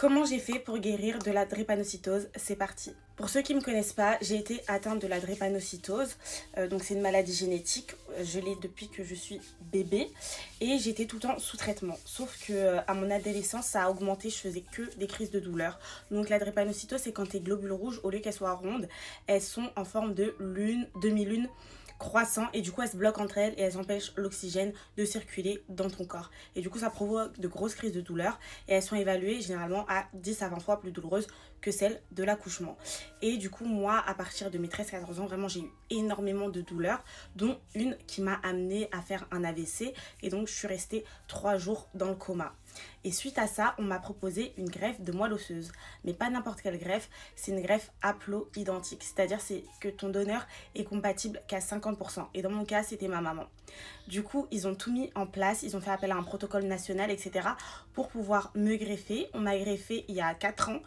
Comment j'ai fait pour guérir de la drépanocytose? C'est parti. Pour ceux qui ne me connaissent pas, j'ai été atteinte de la drépanocytose. Donc c'est une maladie génétique. Je l'ai depuis que je suis bébé et j'étais tout le temps sous traitement. Sauf que à mon adolescence, ça a augmenté. Je faisais que des crises de douleur. Donc la drépanocytose, c'est quand tes globules rouges, au lieu qu'elles soient rondes, elles sont en forme de lune, demi-lune croissant et du coup elles se bloquent entre elles et elles empêchent l'oxygène de circuler dans ton corps et du coup ça provoque de grosses crises de douleur et elles sont évaluées généralement à 10 à 20 fois plus douloureuses que celles de l'accouchement. Et du coup moi à partir de mes 13-14 ans vraiment j'ai eu énormément de douleurs, dont une qui m'a amenée à faire un AVC et donc je suis restée 3 jours dans le coma. Et suite à ça, on m'a proposé une greffe de moelle osseuse. Mais pas n'importe quelle greffe, c'est une greffe haplo-identique. C'est-à-dire c'est que ton donneur est compatible qu'à 50%. Et dans mon cas, c'était ma maman. Du coup, ils ont tout mis en place, ils ont fait appel à un protocole national, etc. pour pouvoir me greffer. On m'a greffé il y a 4 ans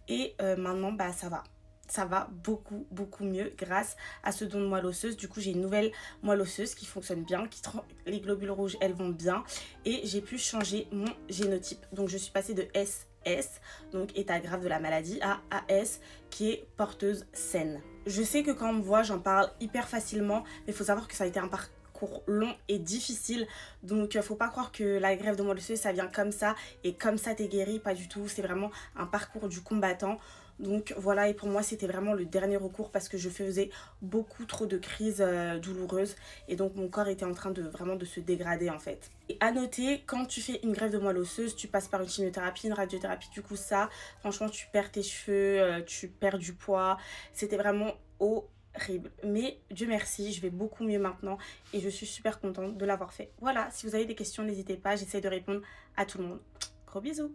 et maintenant, ça va. Ça va beaucoup mieux grâce à ce don de moelle osseuse. Du coup, j'ai une nouvelle moelle osseuse qui fonctionne bien, les globules rouges, elles vont bien. Et j'ai pu changer mon génotype. Donc, je suis passée de SS, donc état grave de la maladie, à AS, qui est porteuse saine. Je sais que quand on me voit, j'en parle hyper facilement, mais il faut savoir que ça a été un parcours long et difficile, donc faut pas croire que la greffe de moelle osseuse ça vient comme ça et comme ça t'es guéri, pas du tout. C'est vraiment un parcours du combattant. Donc voilà, et pour moi c'était vraiment le dernier recours parce que je faisais beaucoup trop de crises douloureuses et donc mon corps était en train de vraiment de se dégrader en fait. Et à noter, quand tu fais une greffe de moelle osseuse, tu passes par une chimiothérapie, une radiothérapie, du coup ça, franchement tu perds tes cheveux, tu perds du poids, c'était vraiment horrible. Mais Dieu merci, je vais beaucoup mieux maintenant et je suis super contente de l'avoir fait. Voilà, si vous avez des questions, n'hésitez pas, j'essaie de répondre à tout le monde. Gros bisous.